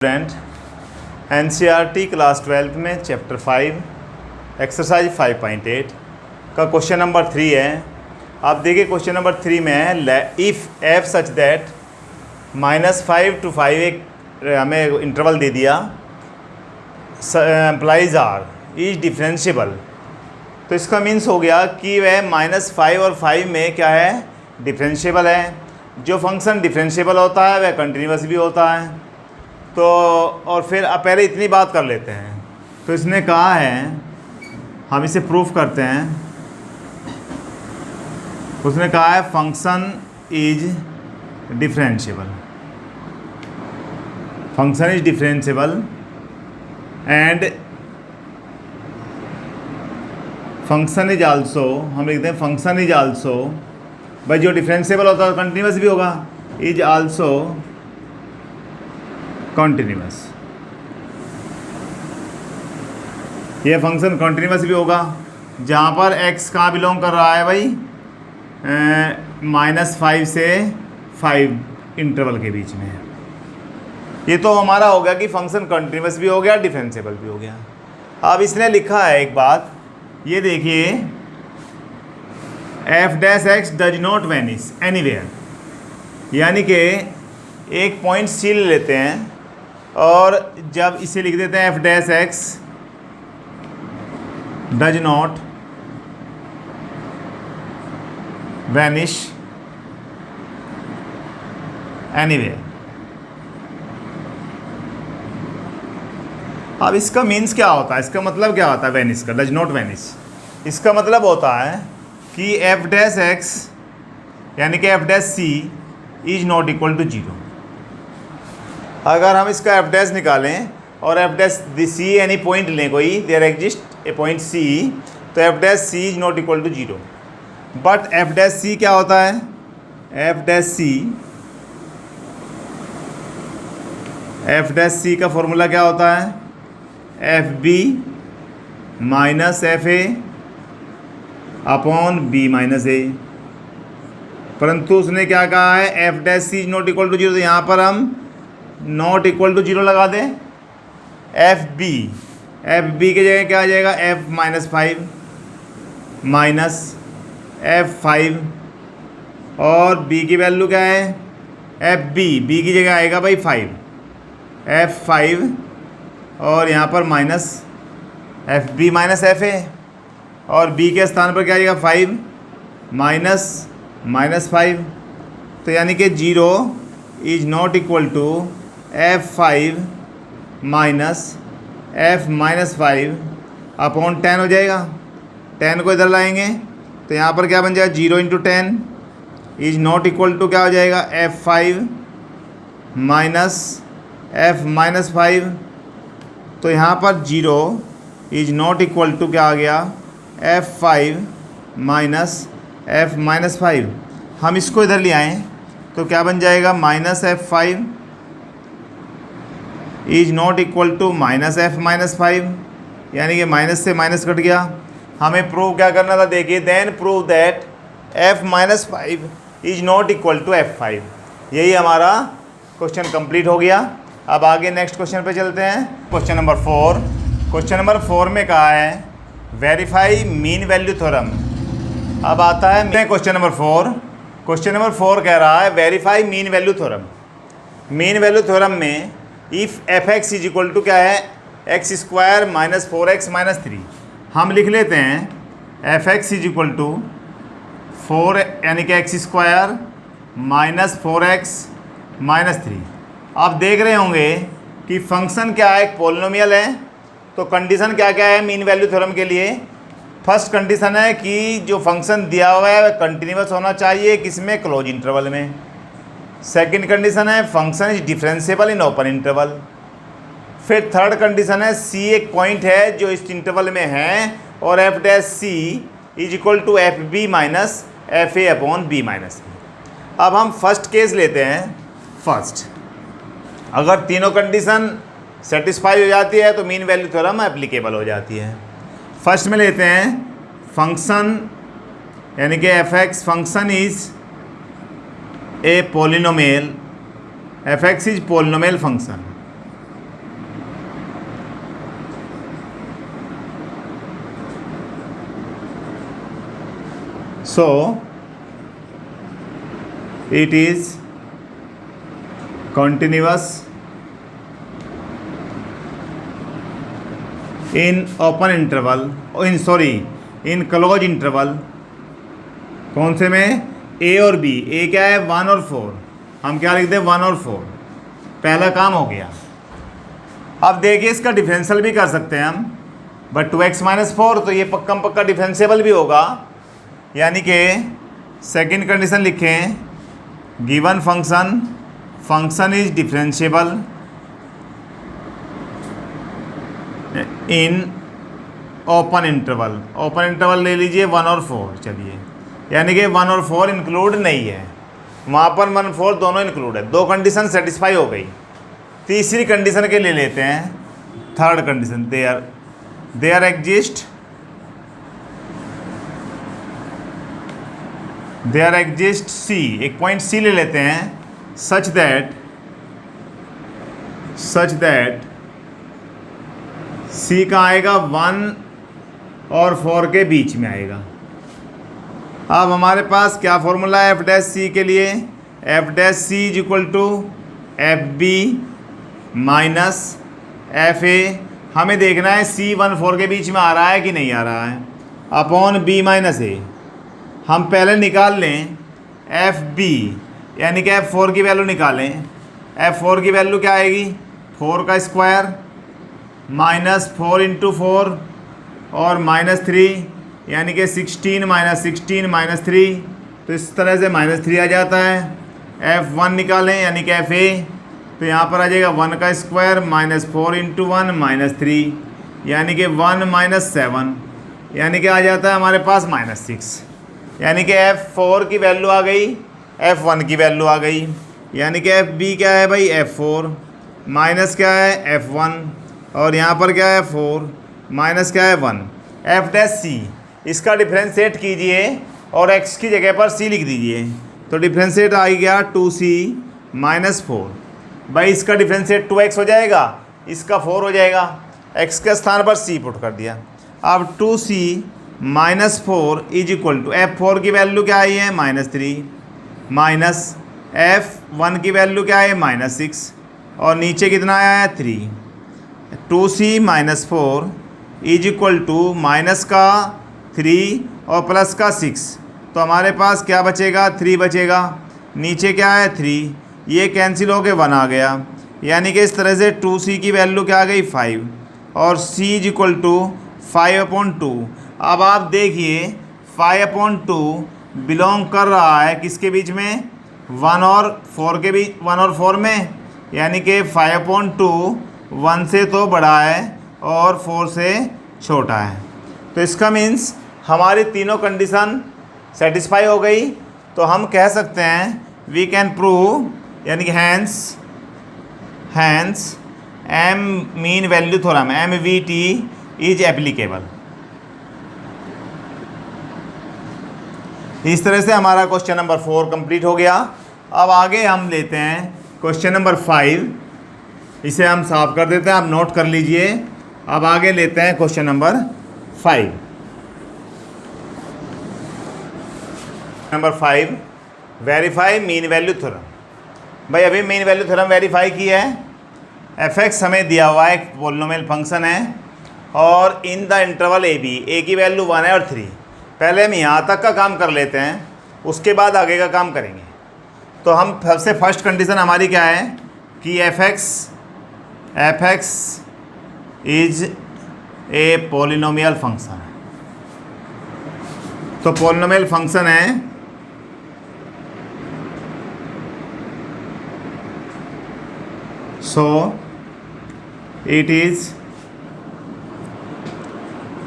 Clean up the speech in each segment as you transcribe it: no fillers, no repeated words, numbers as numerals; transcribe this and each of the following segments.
Student NCERT class 12 में chapter 5 exercise 5.8 का question number 3 है। आप देखिए क्वेश्चन नंबर 3 में है if F such that -5 to 5 एक हमें इंटरवल दे दिया, एम्प्लाइज आर इज डिफरेंशिएबल। तो इसका मीन्स हो गया कि वह -5 और 5 में क्या है, डिफरेंशिएबल है। जो फंक्शन डिफरेंशिएबल होता है वह कंटिन्यूस भी होता है। तो और फिर अब पहले इतनी बात कर लेते हैं। तो इसने कहा है, हम इसे प्रूफ करते हैं। उसने कहा है function is differentiable, function is differentiable and function is also, हम लिखते हैं फंक्शन इज आल्सो, भाई जो डिफरेंशिएबल होता है कंटिन्यूस भी होगा, इज आल्सो कॉन्टिन्यूस। ये फंक्शन कॉन्टिन्यूस भी होगा जहाँ पर x कहाँ बिलोंग कर रहा है भाई, -5 से 5 इंटरवल के बीच में। ये तो हमारा हो गया कि फंक्शन कॉन्टिन्यूस भी हो गया, डिफरेंशिएबल भी हो गया। अब इसने लिखा है एक बात, ये देखिए, f' does not vanish anywhere, यानी कि एक पॉइंट सी ले लेते हैं और जब इसे लिख देते हैं f' does not vanish anywhere. अब इसका मीन्स क्या होता है, इसका मतलब क्या होता है वैनिश का, डज नॉट वैनिश। इसका मतलब होता है कि f' यानी कि f' is not equal to 0। अगर हम इसका f' निकालें और f' एनी पॉइंट लें कोई, there exist a point c, तो f' is not equal to 0। But f' क्या होता है, f' का फॉर्मूला क्या होता है, fb minus fa upon b minus a। परंतु उसने क्या कहा है, f' is not equal to 0, तो यहाँ पर हम नॉट इक्वल टू 0 लगा दें। fb की जगह क्या आ जाएगा, f-5 माइनस f5, और b की वैल्यू क्या है, b की जगह आएगा भाई 5, और यहाँ पर माइनस fb माइनस fa, और b के स्थान पर क्या आएगा 5 -5। तो यानी कि 0 is not equal to f5 minus f-5 upon 10 हो जाएगा। 10 को इधर लाएंगे तो यहाँ पर क्या बन जाएगा, 0 × 10 इज नॉट इक्वल टू क्या हो जाएगा, f5 माइनस f-5। तो यहाँ पर 0 इज नॉट इक्वल टू क्या आ गया, f5 माइनस f-5। हम इसको इधर ले आएँ तो क्या बन जाएगा, -f5 is not equal to -f-5, यानी कि माइनस से माइनस कट गया। हमें प्रूव क्या करना था, देखिए, then prove that f-5 is not equal to f5। यही हमारा क्वेश्चन कंप्लीट हो गया। अब आगे नेक्स्ट क्वेश्चन पे चलते हैं। क्वेश्चन नंबर 4, क्वेश्चन नंबर 4 में कहा है वेरीफाई मीन वैल्यू थ्योरम। अब आता है क्वेश्चन नंबर 4। क्वेश्चन नंबर 4 कह रहा है verify mean value theorem. Mean value theorem में if f(x) is equal to क्या है, x² - 4x - 3। हम लिख लेते हैं f(x) इज इक्वल टू 4 यानी कि x² - 4x - 3। आप देख रहे होंगे कि फंक्शन क्या है, एक पॉलिनोमियल है। तो कंडीशन क्या क्या है मीन वैल्यू थ्योरम के लिए। फर्स्ट कंडीशन है कि जो फंक्शन दिया हुआ है वह कंटिन्यूस होना चाहिए, किसमें, क्लोज इंटरवल में। सेकंड कंडीशन है function is differentiable in open interval. फिर थर्ड कंडीशन है c एक पॉइंट है जो इस इंटरवल में है, और f' is equal to fb minus fa upon b minus. अब हम फर्स्ट केस लेते हैं। फर्स्ट, अगर तीनों कंडीशन सेटिस्फाई हो जाती है तो मीन वैल्यू थ्योरम एप्लीकेबल हो जाती है। फर्स्ट में लेते हैं फंक्शन यानी कि f(x) function is a polynomial, f(x) is polynomial function. So it is continuous in open interval in closed interval। कौन से में? ए और बी। ए क्या है? 1 और 4। हम क्या लिखते हैं? 1 और 4। पहला काम हो गया। अब देखिए इसका डिफरेंशियल भी कर सकते हैं हम, बट 2x - 4 तो ये पक्का डिफरेंशिएबल भी होगा। यानी कि सेकंड कंडीशन लिखें, given function is differentiable in open interval. Open interval ले लीजिए 1 और 4। चलिए, यानी कि 1 और 4 इंक्लूड नहीं है, वहाँ पर 1 4 दोनों इंक्लूड है। दो कंडीशन सेटिस्फाई हो गई। तीसरी कंडीशन के ले लेते हैं, थर्ड कंडीशन। देयर एग्जिस्ट सी, एक पॉइंट सी ले लेते हैं, सच दैट सी का आएगा 1 और 4 के बीच में आएगा। अब हमारे पास क्या फॉर्मूला है एफ डैश सी के लिए? F dash C is equal to F B minus F A. हमें देखना है सी 1 4 के बीच में आ रहा है कि नहीं आ रहा है, अपॉन बी माइनस ए। हम पहले निकाल लें एफ बी, यानी कि एफ 4 की वैल्यू निकालें। एफ 4 की वैल्यू क्या आएगी? 4 का स्क्वायर माइनस 4 × 4 और -3, यानी कि 16 - 3। तो इस तरह से -3 आ जाता है। F1 निकालें, यानी कि FA, तो यहाँ पर आ जाएगा 1 का स्क्वायर माइनस 4 × 1 -3, यानी कि 1 - 7, यानी कि आ जाता है हमारे पास -6। यानी कि F4 की वैल्यू आ गई, F1 की वैल्यू आ गई, यानी कि FB क्या है भाई? F4 माइनस क्या है? F1, और यहाँ पर क्या है? 4 माइनस क्या है? 1। एफ डैश सी, इसका डिफ्रेंशिएट कीजिए और x की जगह पर c लिख दीजिए, तो डिफ्रेंशिएट आ गया 2c - 4। भाई इसका डिफ्रेंशिएट 2x हो जाएगा, इसका 4 हो जाएगा। x के स्थान पर c पुट कर दिया। अब 2c - 4 is equal to F4 की वैल्यू क्या आई है? -3, माइनस F1 की वैल्यू क्या है? -6, और नीचे कितना आया है? 3। 2c - 4 is equal to minus का 3 और प्लस का 6, तो हमारे पास क्या बचेगा? 3 बचेगा। नीचे क्या है? 3, ये कैंसिल होके 1 आ गया, यानी कि इस तरह से 2c की वैल्यू क्या आ गई? 5, और c इज इक्वल टू 5/2। अब आप देखिए 5/2 बिलोंग कर रहा है किसके बीच में? 1 और 4 के बीच, 1 और 4 में, यानी कि 5/2 1 से तो बड़ा है और 4 से छोटा है। तो इसका मीन्स हमारी तीनों कंडीशन सेटिस्फाई हो गई। तो हम कह सकते हैं वी कैन प्रूव, यानी कि hence M mean value theorem MVT is applicable. इस तरह से हमारा क्वेश्चन नंबर 4 कंप्लीट हो गया। अब आगे हम लेते हैं क्वेश्चन नंबर 5। इसे हम साफ कर देते हैं, आप नोट कर लीजिए। अब आगे लेते हैं question number 5। Number 5, verify mean value theorem. भाई अभी मीन वैल्यू थ्योरम वेरीफाई की है। f(x) हमें दिया हुआ है, एक पॉलिनोमियल फंक्शन है, और इन द इंटरवल a की वैल्यू 1 है और 3। पहले हम यहाँ तक का काम कर लेते हैं, उसके बाद आगे का काम करेंगे। तो हम सबसे फर्स्ट कंडीशन हमारी क्या है कि f(x) is a polynomial function. तो पॉलिनोमियल फंक्शन है, सो इट इज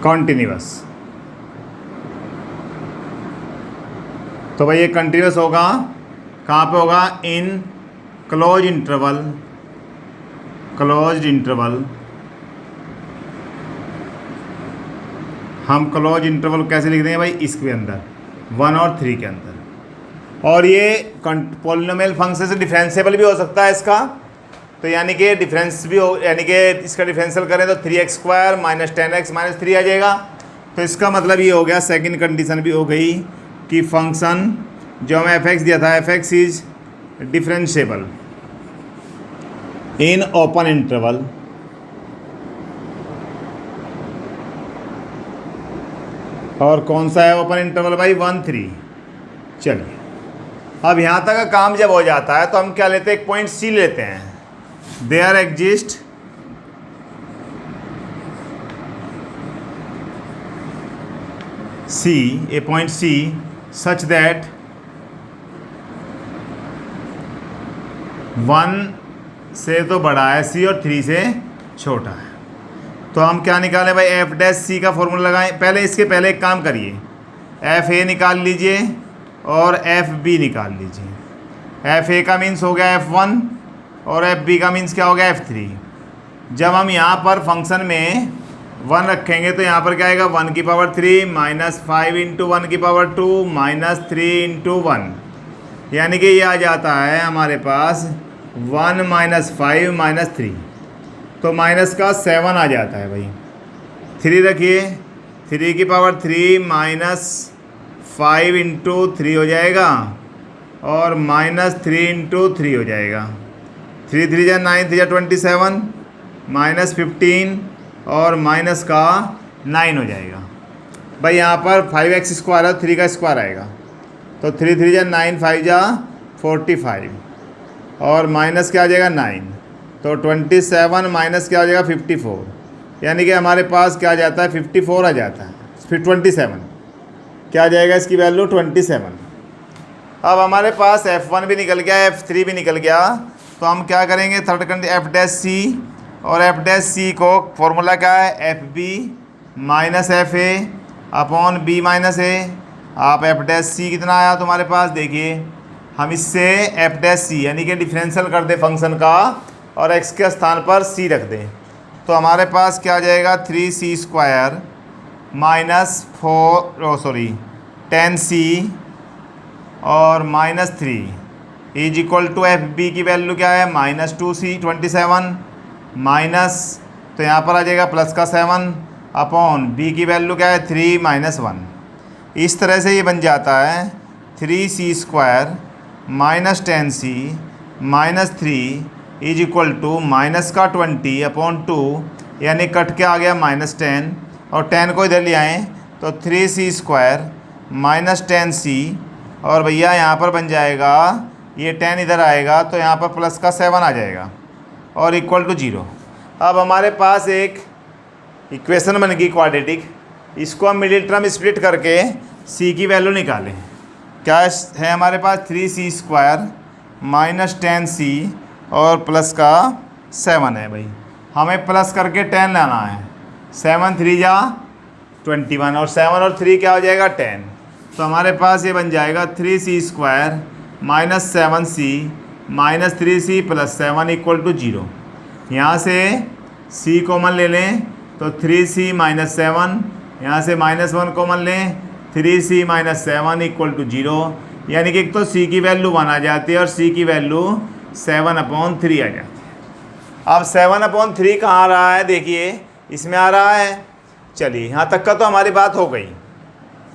कॉन्टिन्यूअस। तो भाई ये कंटिन्यूअस होगा, कहाँ पे होगा? In close interval. हम क्लोज इंटरवल कैसे लिख देंगे भाई? इसके अंदर 1 और 3 के अंदर। और ये पॉलिनोमियल फंक्शन से डिफरेंशिएबल भी हो सकता है इसका, तो यानी कि डिफरेंस भी हो, यानी कि इसका डिफरेंशियल करें तो 3x² - 10x - 3 आ जाएगा। तो इसका मतलब ये हो गया, सेकंड कंडीशन भी हो गई कि फंक्शन जो हमें एफ एक्स दिया था, F x is differentiable in open interval और कौन सा है ओपन इंटरवल भाई, 1 3। चलिए अब यहाँ तक का काम जब हो जाता है तो हम क्या लेते हैं, एक पॉइंट सी लेते हैं। There exist C, a point C such that 1 से तो बड़ा है सी और 3 से छोटा है। तो हम क्या निकालें भाई, एफ डैश सी का फॉर्मूला लगाएं। पहले इसके पहले एक काम करिए, एफ ए निकाल लीजिए और एफ बी निकाल लीजिए। एफ ए का मीन्स हो गया F1 और एफ बी का मीन्स क्या हो गया, F3। जब हम यहाँ पर फंक्शन में 1 रखेंगे तो यहाँ पर क्या आएगा, 1 की पावर 3 माइनस 5 इंटू 1 की पावर 2 माइनस 3 इंटू 1, यानी कि ये आ जाता है हमारे पास 1 माइनस 5 माइनस 3, तो माइनस का 7 आ जाता है भाई। 3 रखिए, 3 की पावर 3 माइनस 5 इंटू 3 हो जाएगा और माइनस 3 इंटू 3 हो जाएगा। 3 3 जा 9, 3 जा 27 माइनस 15 और माइनस का 9 हो जाएगा भाई। यहाँ पर 5x स्क्वायर है, 3 का स्क्वायर आएगा, तो 3 3 जा 9, 5 जा 45 और माइनस क्या आ जाएगा 9, तो 27 माइनस क्या हो जाएगा 54, यानी कि हमारे पास क्या आ जाता है 54 आ जाता है। फिर 27 क्या आ जाएगा, इसकी वैल्यू 27। अब हमारे पास F1 भी निकल गया, F3 भी निकल गया, तो हम क्या करेंगे, third condition f dash c, और एफ डैश सी को फॉर्मूला क्या है, f B minus F a upon b minus a. आप एफ डैश सी कितना आया तुम्हारे पास, देखिए हम इससे एफ डैश सी यानी कि डिफरेंशियल कर दे फंक्शन का और x के स्थान पर c रख दें, तो हमारे पास क्या आ जाएगा 3c स्क्वायर माइनस 10c और minus 3 is equal to F B की वैल्यू क्या है, माइनस 2c 27 माइनस, तो यहाँ पर आ जाएगा प्लस का 7 अपॉन बी की वैल्यू क्या है 3 माइनस 1। इस तरह से ये बन जाता है 3c square minus 10c minus 3 is equal to minus का 20 अपॉन 2, यानी कट के आ गया माइनस 10 और 10 को इधर ले आएँ तो 3c स्क्वायर माइनस 10c और भैया यहाँ पर बन जाएगा, ये 10 इधर आएगा तो यहाँ पर प्लस का 7 आ जाएगा और इक्वल टू 0। अब हमारे पास एक इक्वेशन बन गई क्वाड्रेटिक, इसको हम मिडिल टर्म स्प्लिट करके c की वैल्यू निकालें। क्या है हमारे पास 3c स्क्वायर माइनस 10c और प्लस का 7 है भाई, हमें प्लस करके 10 लाना है। 7 3 जा 21 और 7 और 3 क्या हो जाएगा 10, तो हमारे पास ये बन जाएगा 3c square minus 7c minus 3c plus 7 equal to 0। यहाँ से c कॉमन ले लें तो 3c माइनस 7, यहाँ से माइनस 1 कॉमन लें 3c माइनस 7 इक्वल टू 0, यानी कि एक तो c की वैल्यू 1 आ जाती है और c की वैल्यू 7/3 आ जाती है। अब 7/3 कहाँ आ रहा है, देखिए इसमें आ रहा है। चलिए यहाँ तक का तो हमारी बात हो गई,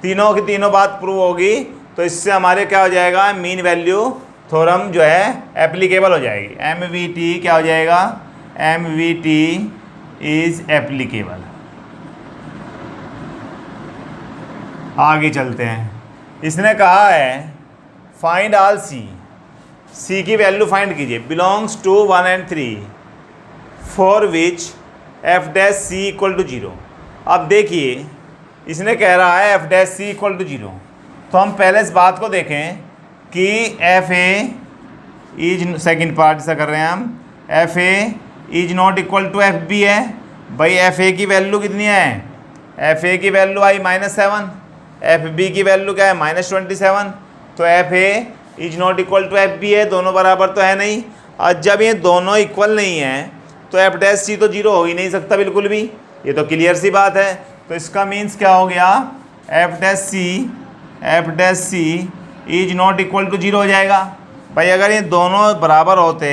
तीनों की तीनों बात प्रूव होगी, तो इससे हमारे क्या हो जाएगा, मीन वैल्यू थ्योरम जो है एप्लीकेबल हो जाएगी। MVT क्या हो जाएगा, MVT इज एप्लीकेबल। आगे चलते हैं, इसने कहा है फाइंड ऑल C की वैल्यू फाइंड कीजिए belongs to 1 and 3 for which F dash C equal to 0। अब देखिए इसने कह रहा है F dash C equal to 0, तो हम पहले इस बात को देखें कि F A is, second part ऐसा कर रहे हैं हम, F A is not equal to F B है। भाई एफ ए की वैल्यू कितनी है, एफ ए की वैल्यू आई -7, एफ बी की वैल्यू क्या है -27, तो F A is not equal to F B है, दोनों बराबर तो है नहीं। और जब ये दोनों इक्वल नहीं है तो एफ डैश सी तो 0 हो ही नहीं सकता बिल्कुल भी, ये तो क्लियर सी बात है। तो इसका मीन्स क्या हो गया, F dash C is not equal to 0 हो जाएगा। भाई अगर ये दोनों बराबर होते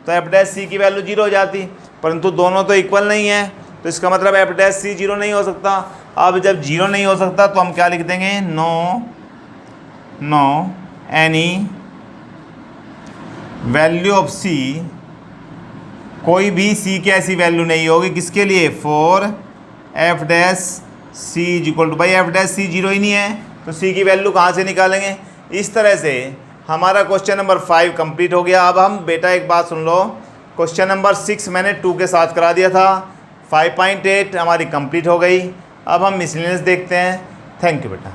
तो एफ डैश सी की वैल्यू 0 हो जाती, परंतु दोनों तो इक्वल नहीं है, तो इसका मतलब एफ डैश सी 0 नहीं हो सकता। अब जब 0 नहीं हो सकता तो हम क्या लिख देंगे, no no any value of c, कोई भी सी की ऐसी वैल्यू नहीं होगी किसके लिए, for F dash C is equal to, भाई एफ डैश सी जीरो ही नहीं है तो सी की वैल्यू कहाँ से निकालेंगे। इस तरह से हमारा क्वेश्चन नंबर 5 कंप्लीट हो गया। अब हम बेटा एक बात सुन लो, क्वेश्चन नंबर 6 मैंने 2 के साथ करा दिया था, 5.8 हमारी कंप्लीट हो गई। अब हम मिसलेनियस देखते हैं। थैंक यू बेटा।